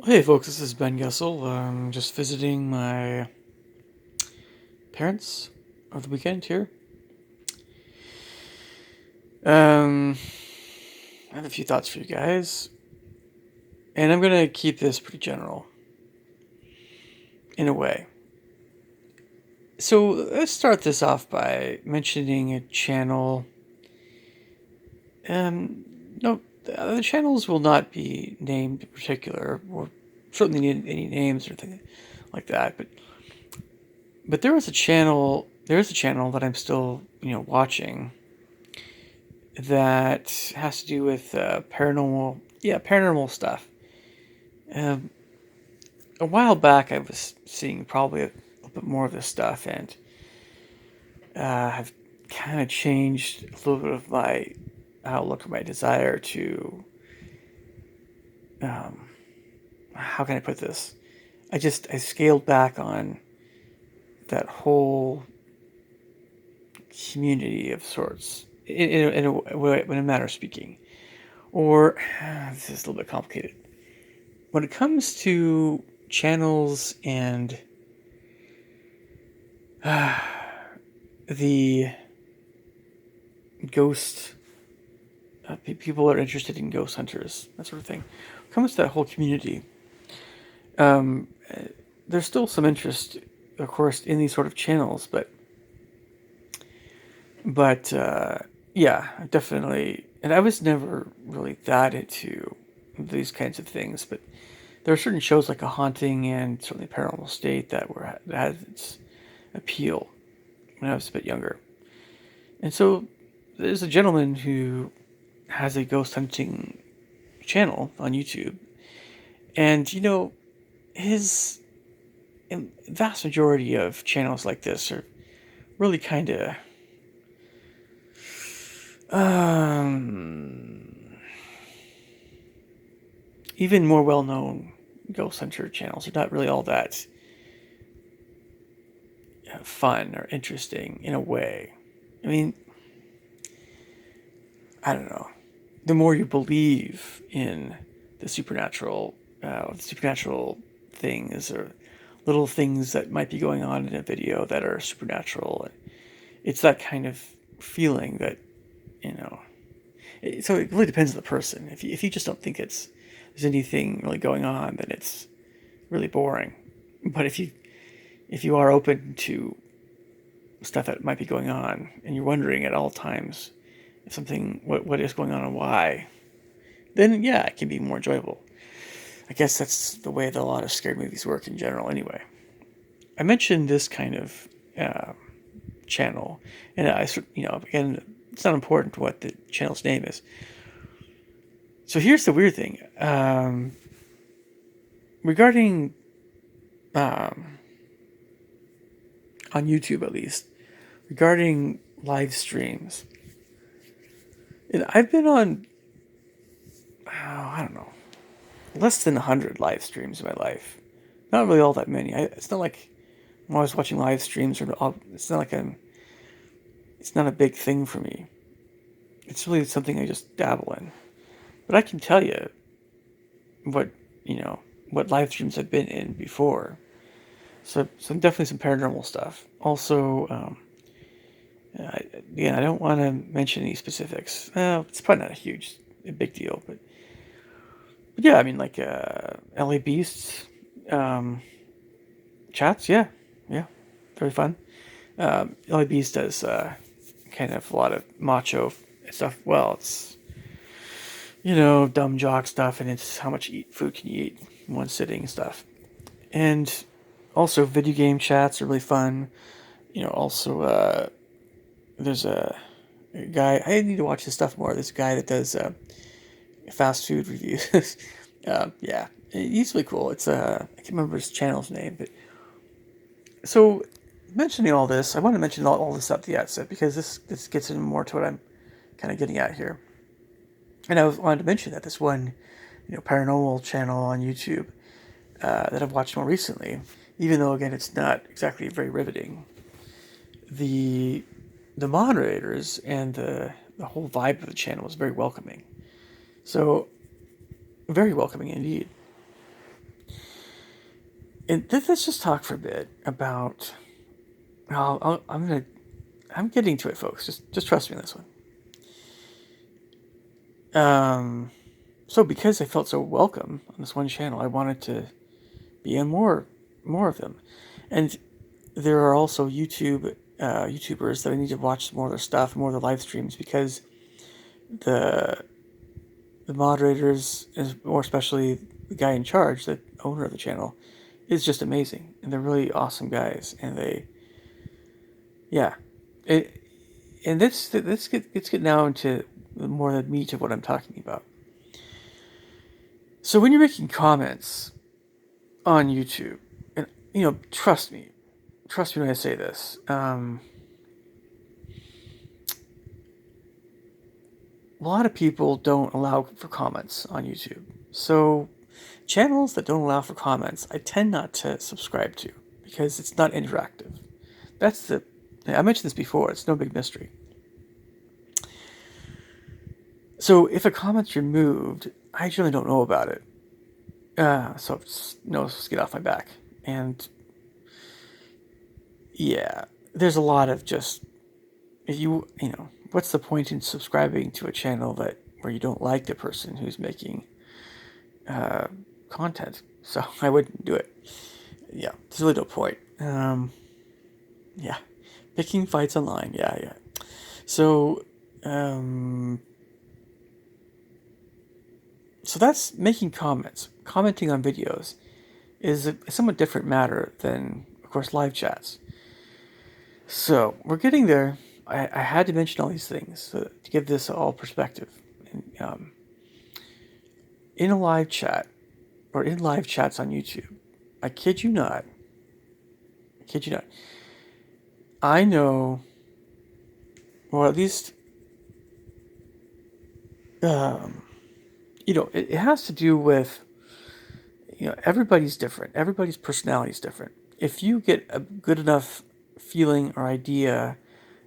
Hey folks, this is Ben Gessel. Just visiting my parents over the weekend here. I have a few thoughts for you guys, and I'm gonna keep this pretty general in a way. So let's start this off by mentioning a channel. No, the channels will not be named in particular, or certainly any names or anything like that. But there is a channel. There is a channel that I'm still watching that has to do with paranormal stuff. Um, a while back, I was seeing probably a little bit more of this stuff, and I've kind of changed a little bit of my outlook, or my desire to. Um, how can I put this? I scaled back on that whole community of sorts in a matter of speaking, or this is a little bit complicated. When it comes to channels and the ghost people are interested in ghost hunters, that sort of thing. When it comes to that whole community, um, there's still some interest, of course, in these sort of channels, but yeah, definitely. And I was never really that into these kinds of things, but there are certain shows like A Haunting and certainly Paranormal State that had its appeal when I was a bit younger. And so there's a gentleman who has a ghost hunting channel on YouTube, and his vast majority of channels like this are really kind of even more well-known ghost hunter channels are not really all that fun or interesting in a way. I mean, I don't know. The more you believe in the supernatural things or little things that might be going on in a video that are supernatural, it's that kind of feeling that you know. So it really depends on the person. If you just don't think there's anything really going on, then it's really boring. But if you are open to stuff that might be going on, and you're wondering at all times if something what is going on and why, then yeah, it can be more enjoyable. I guess that's the way that a lot of scary movies work in general. Anyway, I mentioned this kind of uh, channel, and again, it's not important what the channel's name is. So here's the weird thing, regarding on YouTube at least, regarding live streams. And I've been on, I don't know, less than 100 live streams in my life. Not really all that many. It's not like I'm always watching live streams, it's not like it's not a big thing for me. It's really something I just dabble in. But I can tell you what, what live streams I've been in before. So definitely some paranormal stuff. Also, again, I don't want to mention any specifics. It's probably not a big deal, but yeah, I mean, like LA Beasts chats, yeah, very fun. LA Beast does kind of a lot of macho stuff. Well, it's dumb jock stuff, and it's how much food can you eat in one sitting and stuff. And also, video game chats are really fun. Also, there's a guy. I need to watch his stuff more. There's a guy that does fast food reviews. Yeah, he's really cool. I can't remember his channel's name, but so mentioning all this, I want to mention all this at the outset because this gets into more to what I'm kind of getting at here. And I wanted to mention that this one, paranormal channel on YouTube that I've watched more recently, even though again it's not exactly very riveting. The moderators and the whole vibe of the channel was very welcoming. So very welcoming indeed. And let's just talk for a bit about. I'm getting to it, folks. Just trust me on this one. So because I felt so welcome on this one channel, I wanted to be in more of them, and there are also YouTubers that I need to watch more of their stuff, more of their live streams, because the moderators, more especially the guy in charge, the owner of the channel, is just amazing, and they're really awesome guys, and yeah, it, and let's get now into more the meat of what I'm talking about. So when you're making comments on YouTube, and trust me when I say this. A lot of people don't allow for comments on YouTube. So channels that don't allow for comments, I tend not to subscribe to because it's not interactive. I mentioned this before, it's no big mystery. So if a comment's removed, I generally don't know about it. So just get off my back. And yeah, there's a lot of just, what's the point in subscribing to a channel where you don't like the person who's making content? So I wouldn't do it. Yeah, there's really no point. Yeah, picking fights online. Yeah. So, so that's making comments. Commenting on videos is a somewhat different matter than, of course, live chats. So we're getting there. I had to mention all these things to give this all perspective. And, in a live chat, or in live chats on YouTube, I kid you not. I know, or at least, it has to do with, everybody's different. Everybody's personality is different. If you get a good enough feeling or idea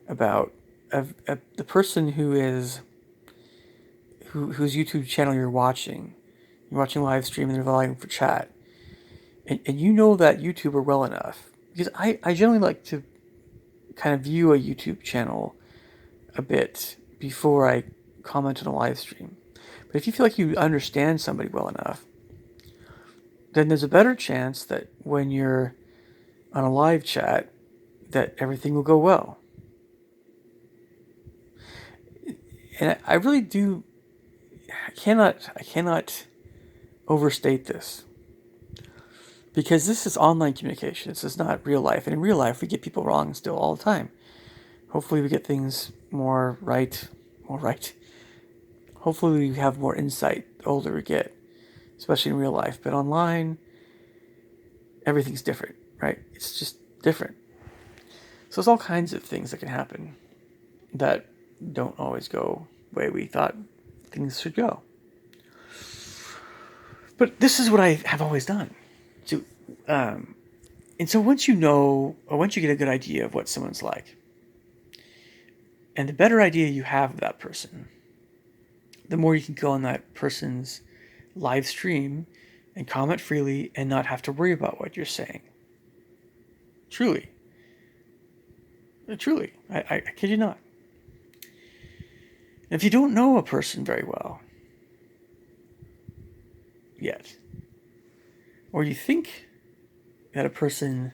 about the person whose YouTube channel you're watching live stream and they're vying for chat, and you know that YouTuber well enough, because I generally like to kind of view a YouTube channel a bit before I comment on a live stream. But if you feel like you understand somebody well enough, then there's a better chance that when you're on a live chat, that everything will go well. And I really do. I cannot overstate this, because this is online communication. This is not real life, and in real life, we get people wrong still all the time. Hopefully, we get things more right. Hopefully, we have more insight the older we get, especially in real life. But online, everything's different, right? It's just different. So there's all kinds of things that can happen that don't always go the way we thought things should go. But this is what I have always done. So, and so once you get a good idea of what someone's like, and the better idea you have of that person, the more you can go on that person's live stream and comment freely and not have to worry about what you're saying. Truly. I kid you not. If you don't know a person very well yet, or you think that a person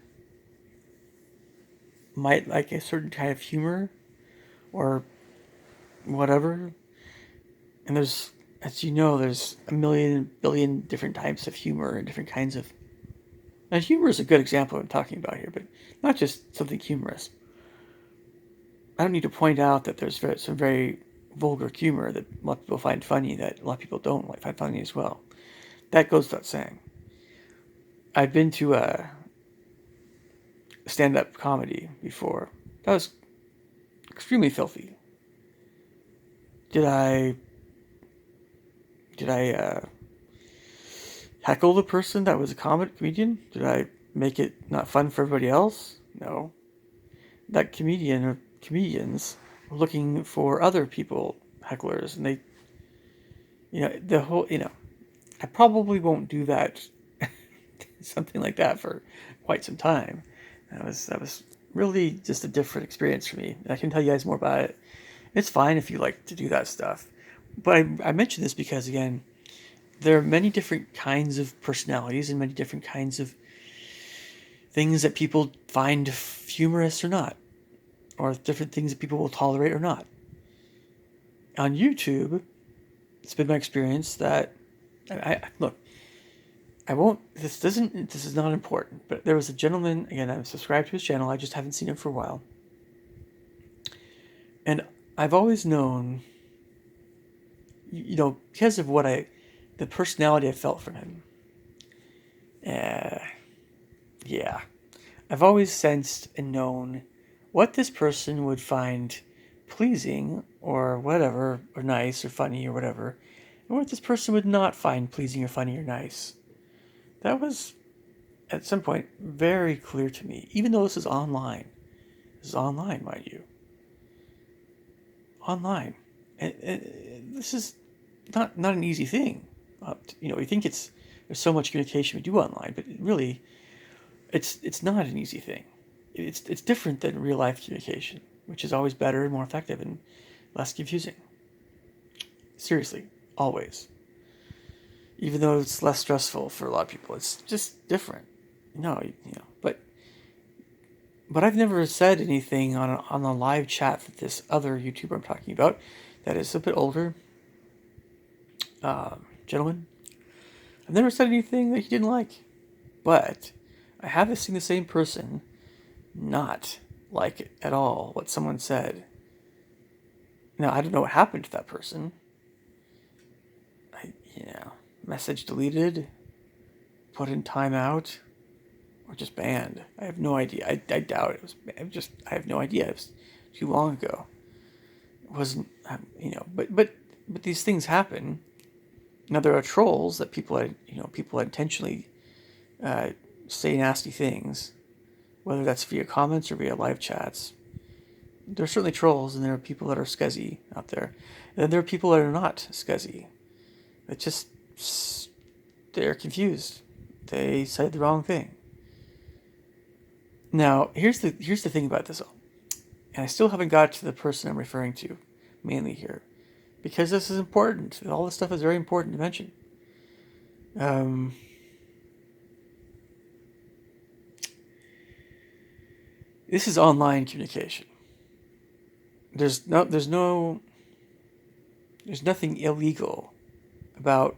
might like a certain kind of humor or whatever, and there's a billion different types of humor and different kinds of... Now, humor is a good example of what I'm talking about here, but not just something humorous. I don't need to point out that there's some very vulgar humor that a lot of people find funny that a lot of people don't find funny as well. That goes without saying. I've been to a stand-up comedy before. That was extremely filthy. Did I heckle the person that was a comedian? Did I make it not fun for everybody else? No. That comedian or comedians were looking for other people, hecklers, and they, I probably won't do that something like that for quite some time. That was really just a different experience for me. I can tell you guys more about it. It's fine if you like to do that stuff. But I mention this because, again, there are many different kinds of personalities and many different kinds of things that people find humorous or not, or different things that people will tolerate or not. On YouTube, it's been my experience that I look. I won't. This isn't. This is not important. But there was a gentleman. Again, I'm subscribed to his channel. I just haven't seen him for a while, and I've always known, because of the personality I felt from him. Yeah, I've always sensed and known what this person would find pleasing or whatever, or nice or funny or whatever, and what this person would not find pleasing or funny or nice. That was, at some point, very clear to me, even though this is online. This is online, mind you. Online. And this is not an easy thing. We think there's so much communication we do online, but really, it's not an easy thing. It's different than real life communication, which is always better and more effective and less confusing. Seriously, always. Even though it's less stressful for a lot of people, it's just different. But I've never said anything on a live chat that this other YouTuber I'm talking about, that is a bit older, gentleman. I've never said anything that he didn't like, but I have seen the same person not like at all what someone said. Now, I don't know what happened to that person. Message deleted, put in timeout, or just banned. I have no idea. I doubt it was. I have no idea. It was too long ago. It wasn't. But these things happen. Now there are trolls that people intentionally say nasty things, whether that's via comments or via live chats. There are certainly trolls, and there are people that are scuzzy out there. And then there are people that are not scuzzy. They're confused. They said the wrong thing. Now, here's the thing about this all. And I still haven't got to the person I'm referring to, mainly here. Because this is important. All this stuff is very important to mention. This is online communication. There's nothing illegal about,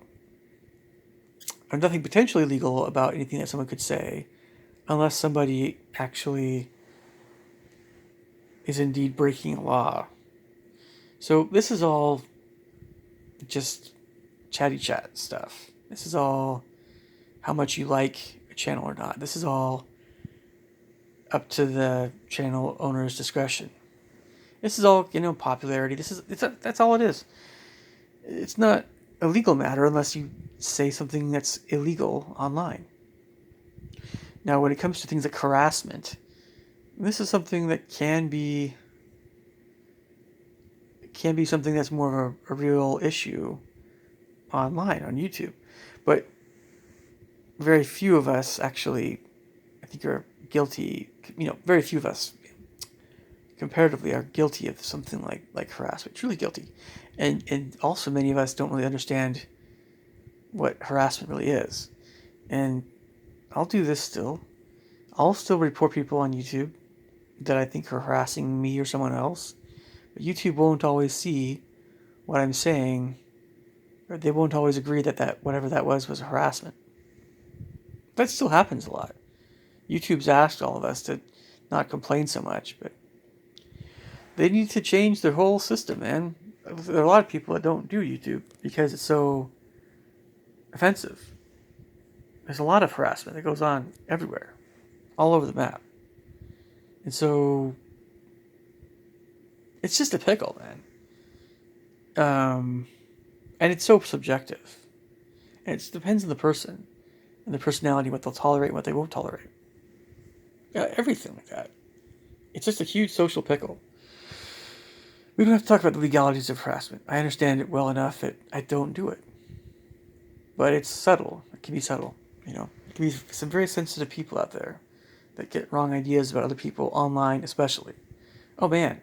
or nothing potentially illegal about anything that someone could say, unless somebody actually is indeed breaking a law. So this is all just chatty chat stuff. This is all how much you like a channel or not. This is all up to the channel owner's discretion. This is all, popularity. That's all it is. It's not a legal matter unless you say something that's illegal online. Now, when it comes to things like harassment, this is something that can be something that's more of a real issue online on YouTube. But very few of us actually, I think, are guilty. Very few of us comparatively are guilty of something like harassment, truly guilty. And also many of us don't really understand what harassment really is. And I'll do this still. I'll still report people on YouTube that I think are harassing me or someone else. But YouTube won't always see what I'm saying, or they won't always agree that whatever that was harassment. That still happens a lot. YouTube's asked all of us to not complain so much, but they need to change their whole system, man. There are a lot of people that don't do YouTube because it's so offensive. There's a lot of harassment that goes on everywhere, all over the map. And so it's just a pickle, man. And it's so subjective. And it depends on the person and their personality, what they'll tolerate and what they won't tolerate. Everything like that. It's just a huge social pickle. We don't have to talk about the legalities of harassment. I understand it well enough that I don't do it. But it's subtle. It can be subtle, can be some very sensitive people out there that get wrong ideas about other people online, especially. Oh man,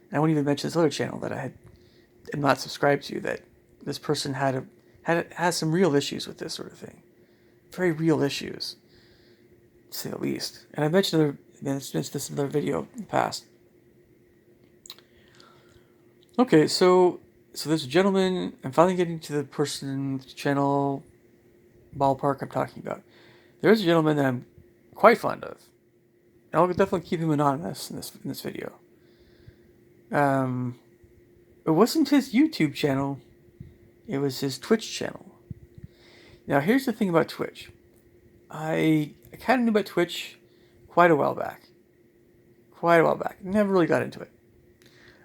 and I won't even mention this other channel that am not subscribed to. That this person has some real issues with this sort of thing, very real issues, to say the least. And I mentioned this in another video in the past. Okay, so there's a gentleman. I'm finally getting to the person's channel ballpark I'm talking about. There's a gentleman that I'm quite fond of. I'll definitely keep him anonymous in this video. It wasn't his YouTube channel. It was his Twitch channel. Now, here's the thing about Twitch. I kind of knew about Twitch quite a while back. Never really got into it.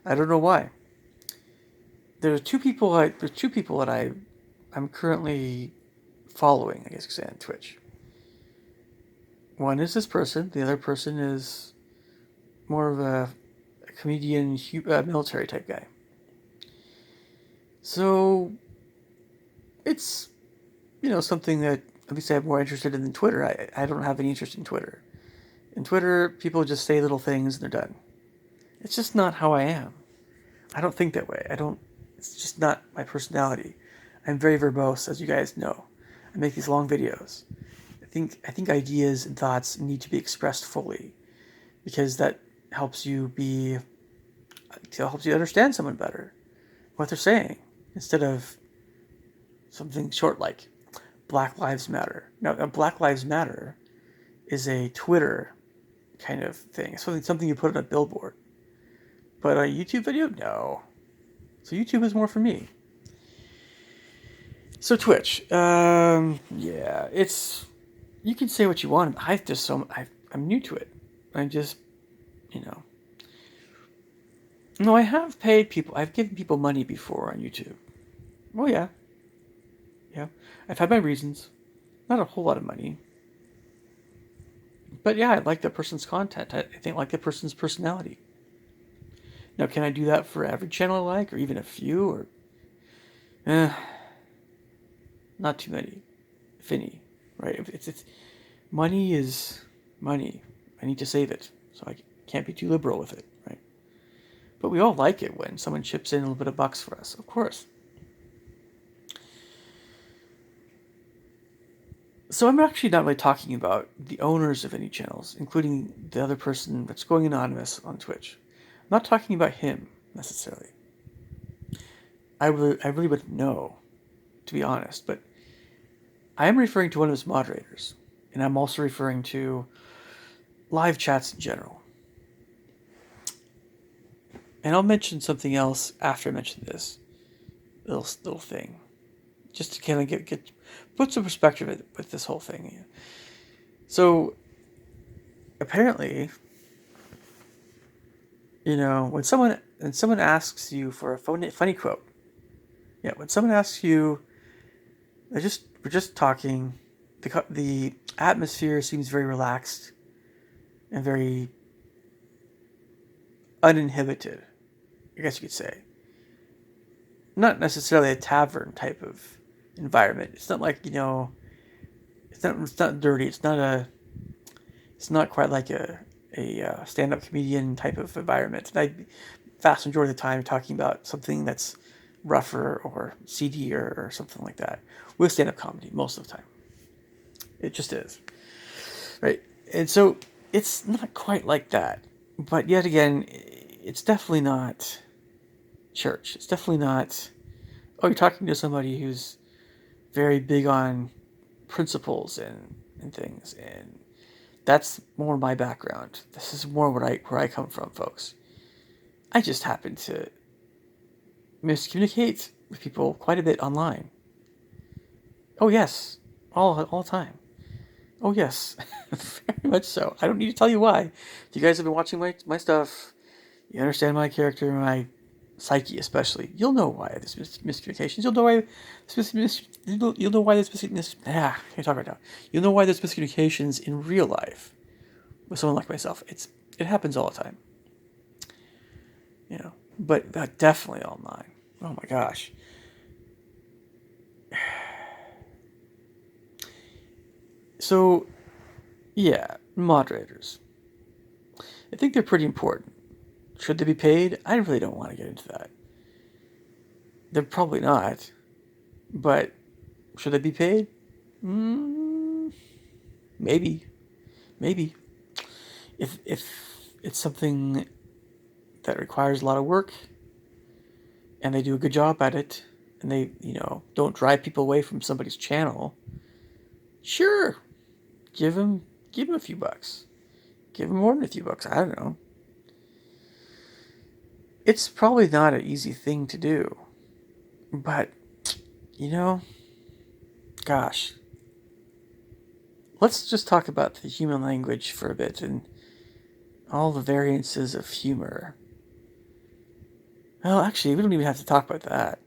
I don't know why. There's two people that I'm currently following, I guess you could say, on Twitch. One is this person. The other person is more of a comedian, military type guy. So it's, something that at least I'm more interested in than Twitter. I don't have any interest in Twitter. In Twitter, people just say little things and they're done. It's just not how I am. I don't think that way. It's just not my personality. I'm very verbose, as you guys know. I make these long videos. I think ideas and thoughts need to be expressed fully, because that helps you understand someone better, what they're saying, instead of something short like Black Lives Matter. Now, Black Lives Matter is a Twitter kind of thing. It's something you put on a billboard. But a YouTube video? No. So YouTube is more for me. So Twitch, yeah, you can say what you want. I'm new to it. I'm just, No, I have paid people. I've given people money before on YouTube. Oh yeah. I've had my reasons. Not a whole lot of money. But yeah, I like that person's content. I think I like that person's personality. Now, can I do that for every channel I like, or even a few, or not too many, if any, right? It's money is money. I need to save it, so I can't be too liberal with it, right? But we all like it when someone chips in a little bit of bucks for us, of course. So I'm actually not really talking about the owners of any channels, including the other person that's going anonymous on Twitch. I'm not talking about him, necessarily. I really wouldn't know, to be honest, but I am referring to one of his moderators, and I'm also referring to live chats in general. And I'll mention something else after I mention this little thing, just to kind of put some perspective with this whole thing. So apparently, when someone asks you for a funny quote, when someone asks you, we're just talking, the atmosphere seems very relaxed and very uninhibited, I guess you could say. Not necessarily a tavern type of environment. It's not like, it's not dirty. It's not quite like a stand-up comedian type of environment. And I vast majority of the time talking about something that's rougher or seedier or something like that with stand-up comedy most of the time. It just is, right? And so it's not quite like that, but yet again, it's definitely not church. It's definitely not, you're talking to somebody who's very big on principles and things, and that's more my background. This is more where I come from, folks. I just happen to miscommunicate with people quite a bit online. Oh yes, all the time. Oh yes, very much so. I don't need to tell you why. If you guys have been watching my stuff, you understand my character, my psyche especially. You'll know why there's miscommunications. You'll know why there's can't talk right now. You'll know why there's miscommunications in real life with someone like myself. It happens all the time. But definitely online. Oh my gosh. So, yeah, moderators. I think they're pretty important. Should they be paid? I really don't want to get into that. They're probably not. But should they be paid? Maybe. Maybe. If it's something that requires a lot of work and they do a good job at it and they, don't drive people away from somebody's channel, sure, give them a few bucks. Give them more than a few bucks. I don't know. It's probably not an easy thing to do. But, gosh. Let's just talk about the human language for a bit and all the variances of humor. Well, actually, we don't even have to talk about that.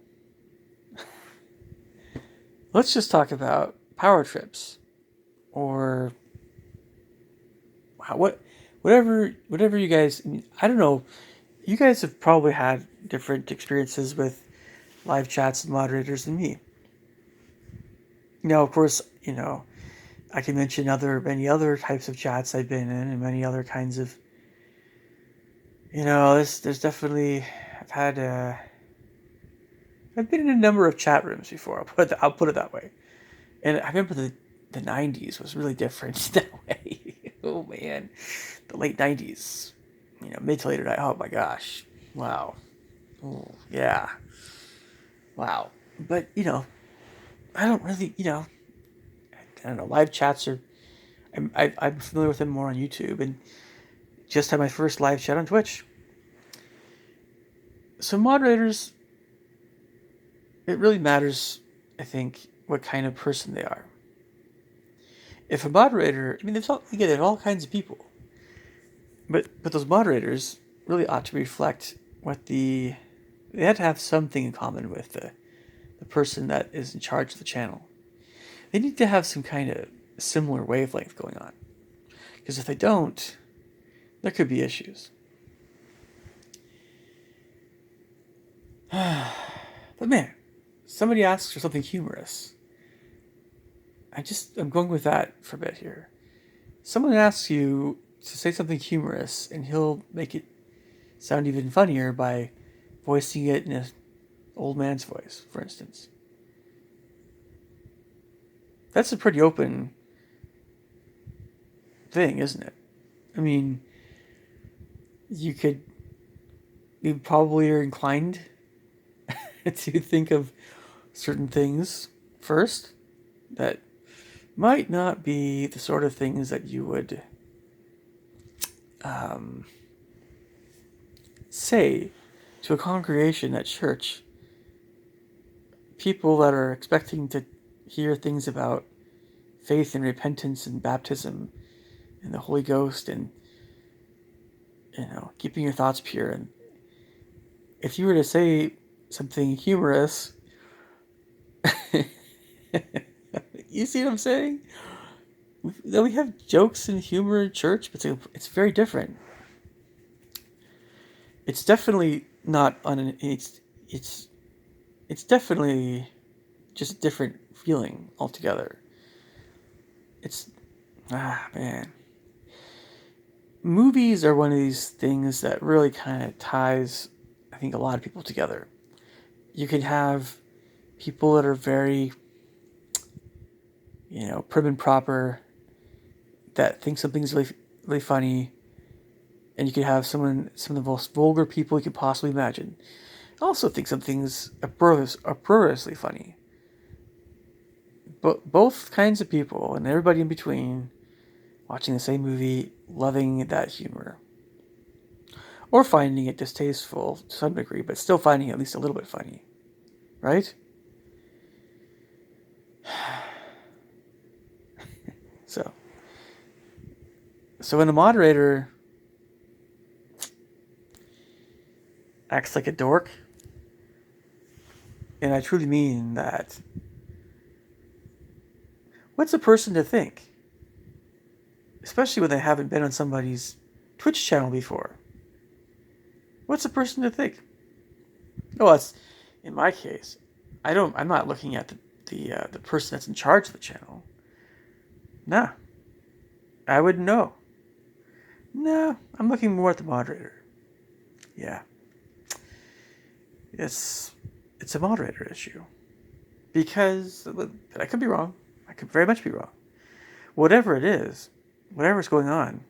Let's just talk about power trips or whatever you guys. I don't know. You guys have probably had different experiences with live chats and moderators than me. Now, of course, I can mention many other types of chats I've been in and many other kinds of. There's definitely I've been in a number of chat rooms before. I'll put it that way. And I remember the 90s was really different that way. Oh man, the late 90s, mid to later night. Oh my gosh, wow, oh yeah, wow. But I don't really, I don't know. Live chats are, I'm familiar with them more on YouTube, and just had my first live chat on Twitch. So moderators, it really matters, I think, what kind of person they are. If a moderator, there's all kinds of people, but those moderators really ought to reflect they had to have something in common with the person that is in charge of the channel. They need to have some kind of similar wavelength going on, because if they don't, there could be issues. But man, somebody asks for something humorous. I'm going with that for a bit here. Someone asks you to say something humorous, and he'll make it sound even funnier by voicing it in an old man's voice, for instance. That's a pretty open thing, isn't it? You probably are inclined to think of certain things first that might not be the sort of things that you would say to a congregation at church. People that are expecting to hear things about faith and repentance and baptism and the Holy Ghost and keeping your thoughts pure. And if you were to say something humorous, you see what I'm saying? We have jokes and humor in church, but it's very different. It's definitely not it's definitely just a different feeling altogether. Man. Movies are one of these things that really kind of ties, I think, a lot of people together. You can have people that are very, prim and proper, that think something's really, really funny, and you could have some of the most vulgar people you could possibly imagine also think something's uproariously funny. But both kinds of people and everybody in between watching the same movie, loving that humor. Or finding it distasteful to some degree, but still finding it at least a little bit funny. Right? So when a moderator acts like a dork, and I truly mean that, what's a person to think? Especially when they haven't been on somebody's Twitch channel before. What's a person to think? Well, it's, in my case, I'm not looking at the person that's in charge of the channel. Nah, I wouldn't know. No, I'm looking more at the moderator. Yeah. It's a moderator issue. Because I could be wrong. I could very much be wrong. Whatever it is, whatever's going on,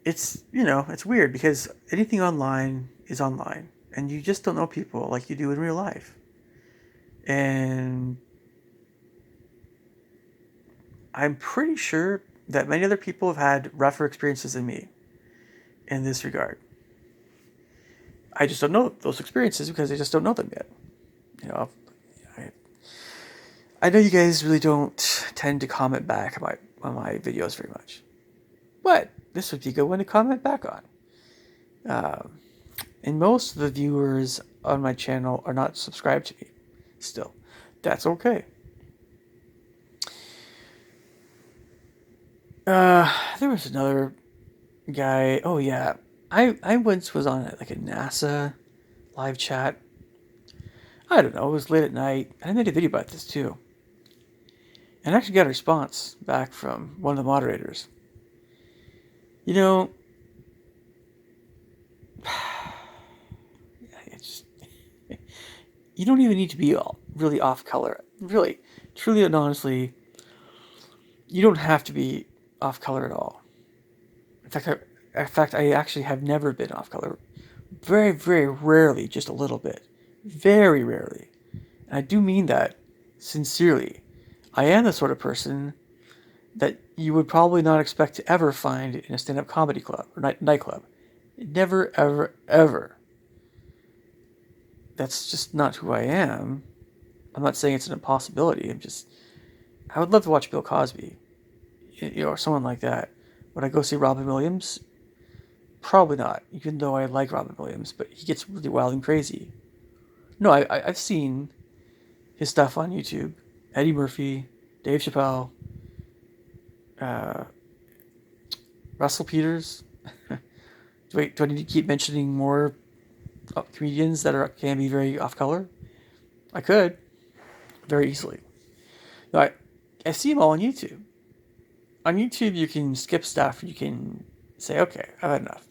it's weird because anything online is online, and you just don't know people like you do in real life. And I'm pretty sure that many other people have had rougher experiences than me in this regard. I just don't know those experiences because I just don't know them yet. I know you guys really don't tend to comment back on my videos very much, but this would be a good one to comment back on. And most of the viewers on my channel are not subscribed to me still. That's okay. There was another guy. Oh yeah, I once was on like a NASA live chat. I don't know. It was late at night, and I made a video about this too. And I actually got a response back from one of the moderators. It's you don't even need to be really off color. Really, truly and honestly, you don't have to be off color at all. In fact, I actually have never been off color. Very, very rarely, just a little bit. Very rarely. And I do mean that sincerely. I am the sort of person that you would probably not expect to ever find in a stand-up comedy club or nightclub. Never, ever, ever. That's just not who I am. I'm not saying it's an impossibility. I would love to watch Bill Cosby, or someone like that. Would I go see Robin Williams? Probably not, even though I like Robin Williams, but he gets really wild and crazy. No, I've seen his stuff on YouTube. Eddie Murphy, Dave Chappelle, Russell Peters. Do I need to keep mentioning more comedians that can be very off color? I could, very easily. No, I see them all on YouTube. On YouTube, you can skip stuff. You can say, okay, I've had enough.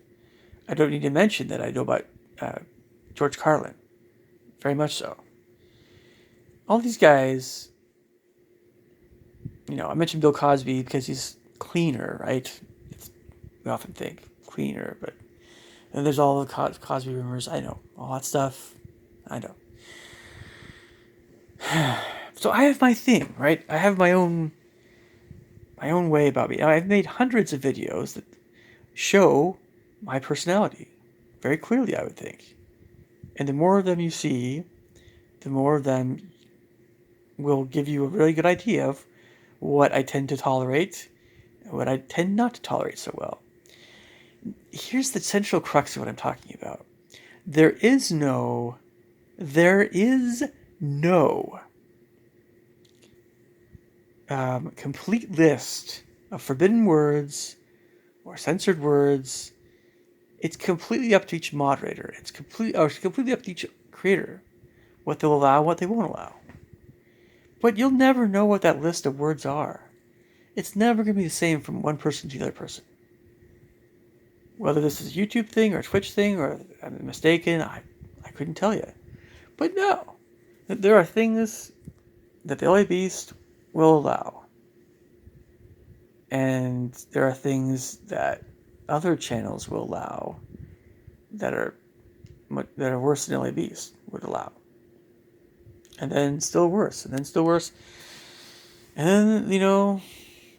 I don't need to mention that I know about George Carlin. Very much so. All these guys, I mentioned Bill Cosby because he's cleaner, right? We often think cleaner, but then there's all the Cosby rumors. I know. All that stuff. I know. So I have my thing, right? I have my own way about me. I've made hundreds of videos that show my personality very clearly, I would think. And the more of them you see, the more of them will give you a really good idea of what I tend to tolerate and what I tend not to tolerate so well. Here's the central crux of what I'm talking about. There is no complete list of forbidden words or censored words. It's completely up to each moderator. It's completely up to each creator what they'll allow, what they won't allow. But you'll never know what that list of words are. It's never going to be the same from one person to the other person. Whether this is a YouTube thing or a Twitch thing or I'm mistaken, I couldn't tell you. But no, there are things that the LA Beast will allow. And there are things that other channels will allow that are worse than LA Beast would allow. And then still worse, and then still worse. And then,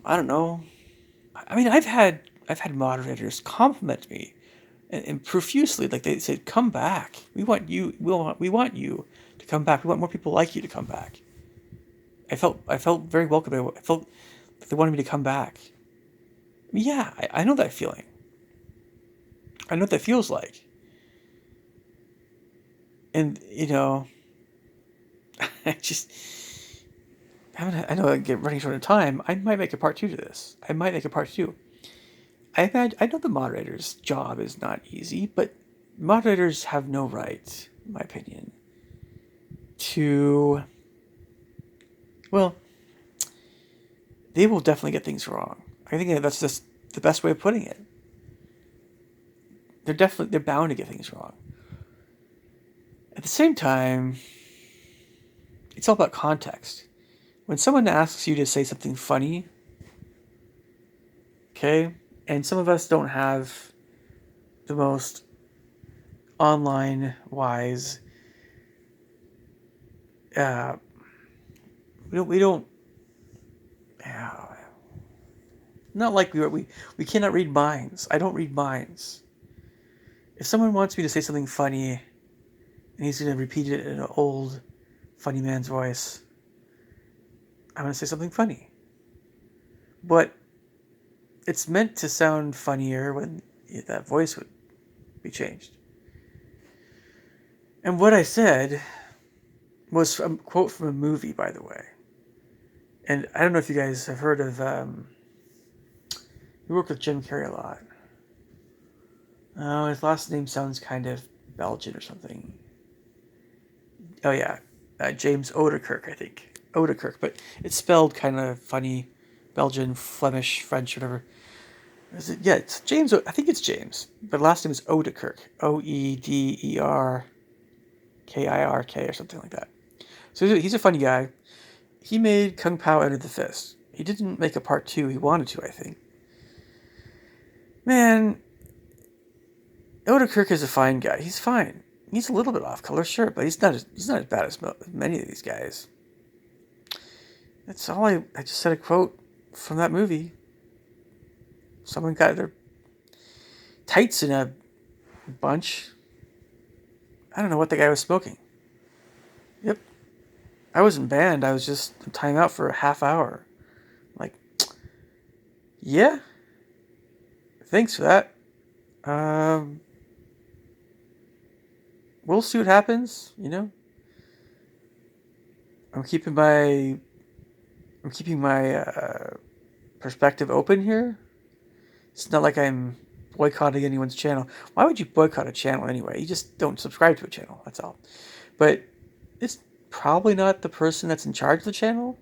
I don't know. I mean, I've had moderators compliment me and profusely, like they said, "Come back. We want you. We want you to come back. We want more people like you to come back." I felt very welcome. I felt like they wanted me to come back. Yeah, I know that feeling. I know what that feels like. And I know I get running short of time. I might make a part 2 to this. I know the moderator's job is not easy, but moderators have no right, in my opinion, to, well, they will definitely get things wrong. I think that's just the best way of putting it. They're bound to get things wrong. At the same time, it's all about context. When someone asks you to say something funny, okay, and some of us don't have the most online wise, we don't not like we cannot read minds. I don't read minds. If someone wants me to say something funny and he's going to repeat it in an old funny man's voice, I'm going to say something funny. But it's meant to sound funnier when that voice would be changed. And what I said was a quote from a movie, by the way. And I don't know if you guys have heard of, we work with Jim Carrey a lot. Oh, his last name sounds kind of Belgian or something. Oh yeah, James Oderkirk, I think. Oderkirk, but it's spelled kind of funny, Belgian, Flemish, French, whatever. Is it? Yeah, it's James. I think it's James, but last name is Oderkirk. Oederkirk or something like that. So he's a funny guy. He made Kung Pao Enter the Fist. He didn't make a part 2. He wanted to, I think. Man, Oderkirk is a fine guy. He's fine. He's a little bit off color, sure, but he's not as bad as many of these guys. That's all I just said a quote from that movie. Someone got their tights in a bunch. I don't know what the guy was smoking. Yep. I wasn't banned. I was just in timeout for a half hour. Like, yeah. Thanks for that. We'll see what happens, you know. I'm keeping my perspective open here. It's not like I'm boycotting anyone's channel. Why would you boycott a channel anyway? You just don't subscribe to a channel, that's all. But it's probably not the person that's in charge of the channel.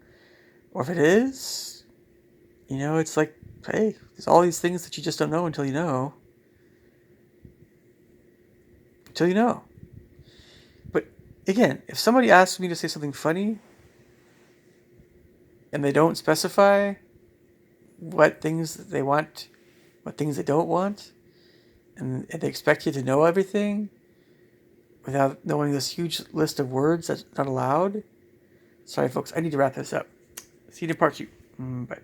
Or if it is, you know, it's like, hey, there's all these things that you just don't know until you know. Until you know. But again, if somebody asks me to say something funny and they don't specify what things they want, what things they don't want, and they expect you to know everything without knowing this huge list of words that's not allowed. Sorry, folks, I need to wrap this up. See you in part 2. Bye.